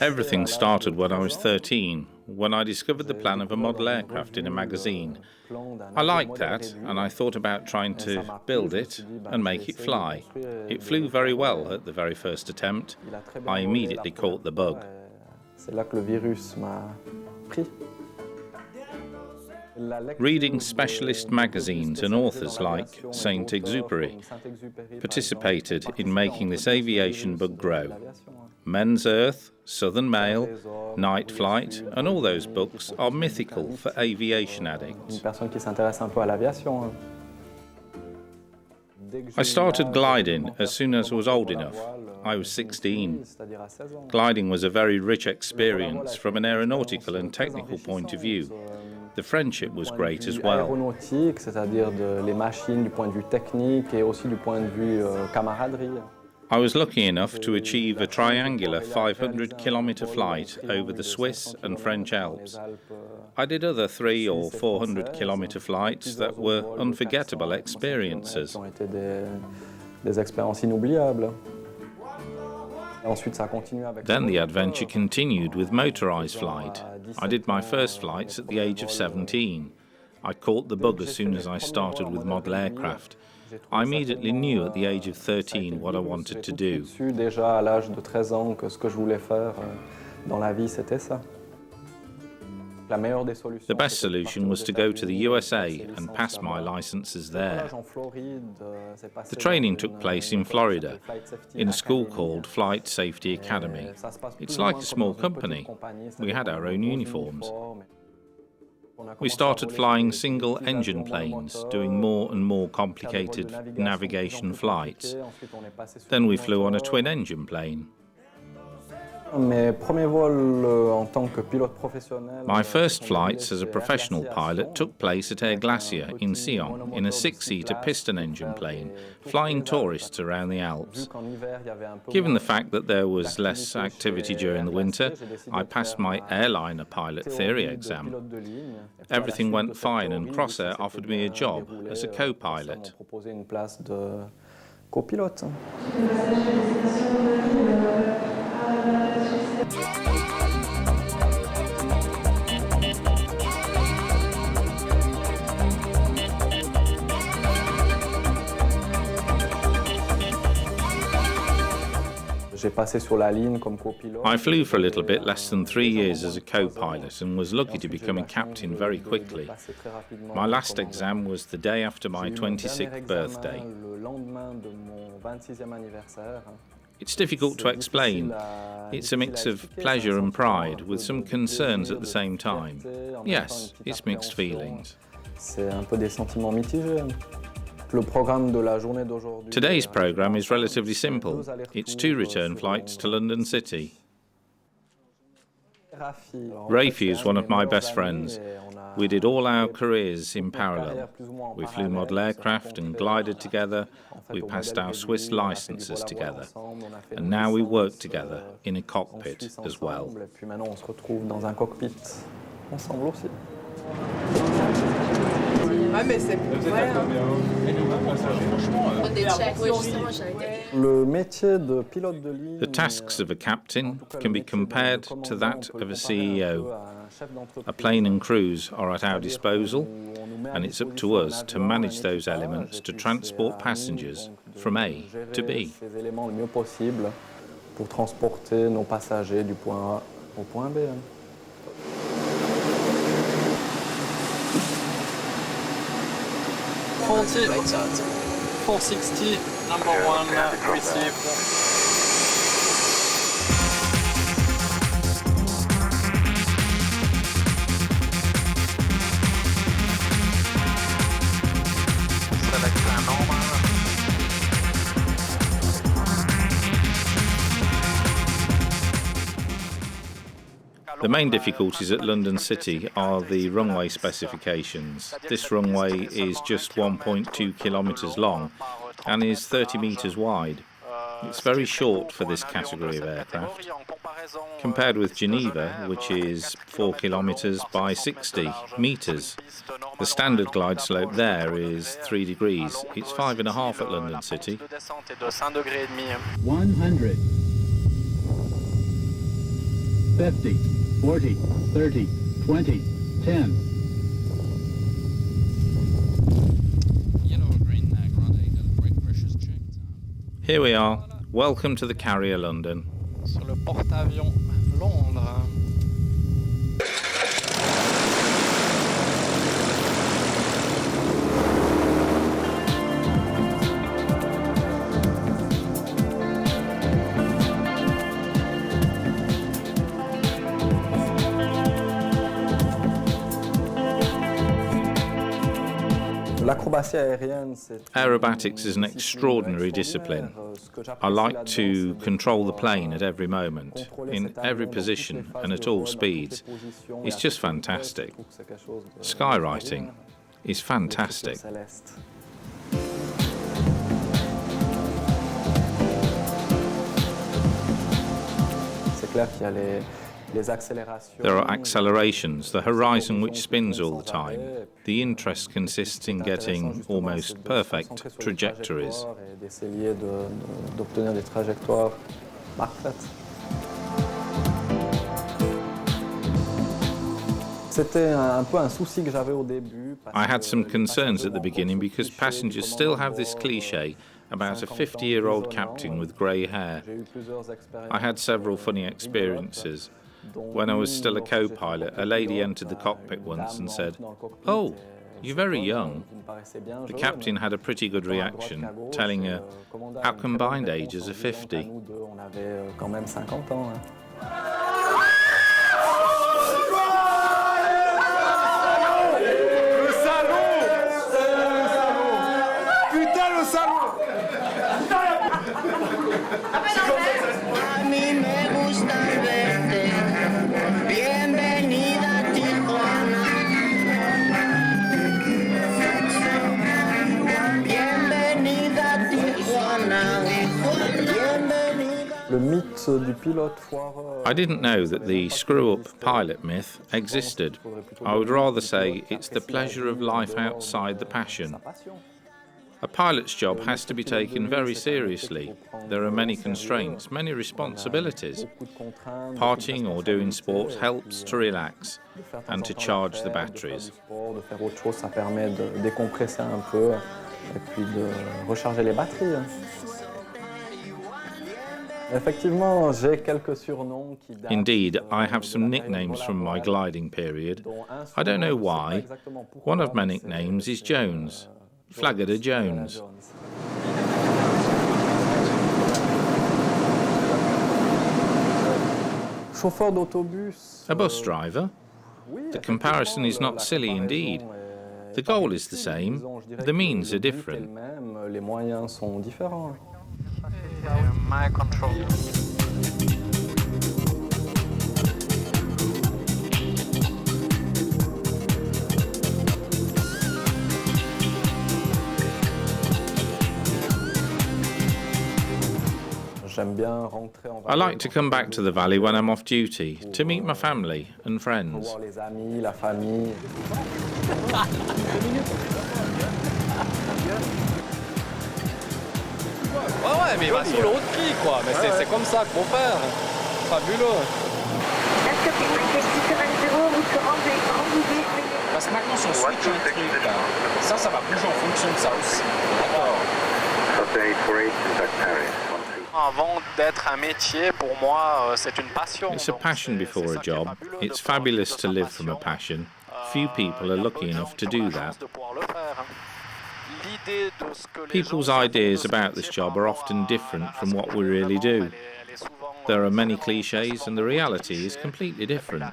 Everything started when I was 13, when I discovered the plan of a model aircraft in a magazine. I liked that, and I thought about trying to build it and make it fly. It flew very well at the very first attempt. I immediately caught the bug. Reading specialist magazines and authors like Saint-Exupéry participated in making this aviation bug grow. Men's Earth, Southern Mail, Night Flight, and all those books are mythical for aviation addicts. I started gliding as soon as I was old enough. I was 16. Gliding was a very rich experience from an aeronautical and technical point of view. The friendship was great as well. I was lucky enough to achieve a triangular 500-kilometre flight over the Swiss and French Alps. I did other 300 or 400-kilometre flights that were unforgettable experiences. Then the adventure continued with motorised flight. I did my first flights at the age of 17. I caught the bug as soon as I started with model aircraft. I immediately knew at the age of 13 what I wanted to do. The best solution was to go to the USA and pass my licenses there. The training took place in Florida, in a school called Flight Safety Academy. It's like a small company. We had our own uniforms. We started flying single-engine planes, doing more and more complicated navigation flights. Then we flew on a twin-engine plane. My first flights as a professional pilot took place at Air-Glacier in Sion in a 6-seater piston-engine plane, flying tourists around the Alps. Given the fact that there was less activity during the winter, I passed my airliner pilot theory exam. Everything went fine and CROSSAIR offered me a job as a co-pilot. I flew for a little bit less than 3 years as a co-pilot and was lucky to become a captain very quickly. My last exam was the day after my 26th birthday. It's difficult to explain. It's a mix of pleasure and pride, with some concerns at the same time. Yes, it's mixed feelings. Today's programme is relatively simple. It's 2 return flights to London City. Rafi is one of my best friends. We did all our careers in parallel. We flew model aircraft and glided together. We passed our Swiss licenses together. And now we work together in a cockpit as well. The tasks of a captain can be compared to that of a CEO. A plane and crews are at our disposal, and it's up to us to manage those elements to transport passengers from A to B. Right side. 460, number 1, received. The main difficulties at London City are the runway specifications. This runway is just 1.2 kilometres long and is 30 metres wide. It's very short for this category of aircraft. Compared with Geneva, which is 4 kilometres by 60 metres. The standard glide slope there is 3 degrees. It's 5.5 at London City. 100, 50, 40, 30, 20, 10. Here we are. Welcome to the carrier London. Sur le porte-avions Londres. Aerobatics is an extraordinary discipline. I like to control the plane at every moment, in every position and at all speeds. It's just fantastic. Skywriting is fantastic. There are accelerations, the horizon which spins all the time. The interest consists in getting almost perfect trajectories. I had some concerns at the beginning because passengers still have this cliché about a 50-year-old captain with grey hair. I had several funny experiences. When I was still a co-pilot, a lady entered the cockpit once and said, "Oh, you're very young." The captain had a pretty good reaction, telling her our combined ages are 50. I didn't know that the screw-up pilot myth existed. I would rather say it's the pleasure of life outside the passion. A pilot's job has to be taken very seriously. There are many constraints, many responsibilities. Partying or doing sport helps to relax and to charge the batteries. Indeed, I have some nicknames from my gliding period. I don't know why. One of my nicknames is Jones. Flagada Jones. A bus driver? The comparison is not silly indeed. The goal is the same, the means are different. My control. I like to come back to the valley when I'm off duty, to meet my family and friends. Ouais, mais il va sur le haut de cri, quoi. Mais c'est comme ça qu'il faut faire. Fabuleux. Parce que maintenant, si on switch un truc, ça va bouger en fonction de ça aussi. D'accord. Avant d'être un métier, pour moi, c'est une passion. It's a passion before a job. It's fabulous to live from a passion. Few people are lucky enough to do that. People's ideas about this job are often different from what we really do. There are many clichés and the reality is completely different.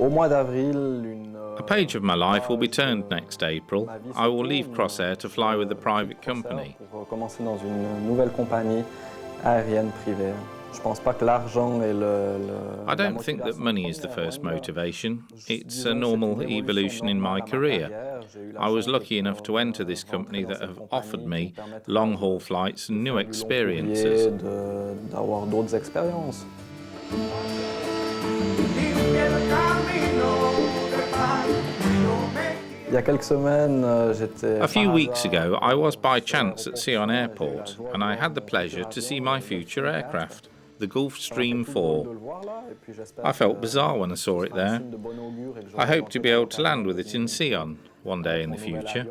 A page of my life will be turned next April. I will leave CROSSAIR to fly with a private company. I don't think that money is the first motivation. It's a normal evolution in my career. I was lucky enough to enter this company that have offered me long-haul flights and new experiences. A few weeks ago, I was by chance at Sion Airport, and I had the pleasure to see my future aircraft, the Gulfstream 4. I felt bizarre when I saw it there. I hope to be able to land with it in Sion one day in the future.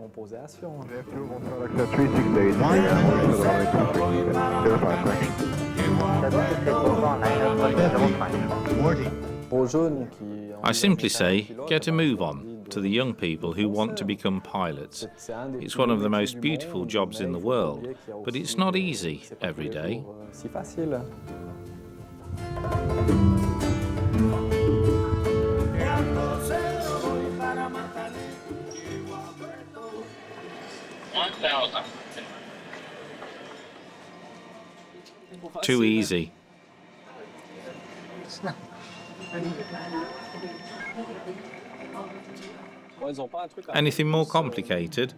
I simply say, get a move on to the young people who want to become pilots. It's one of the most beautiful jobs in the world, but it's not easy every day. Too easy. Anything more complicated?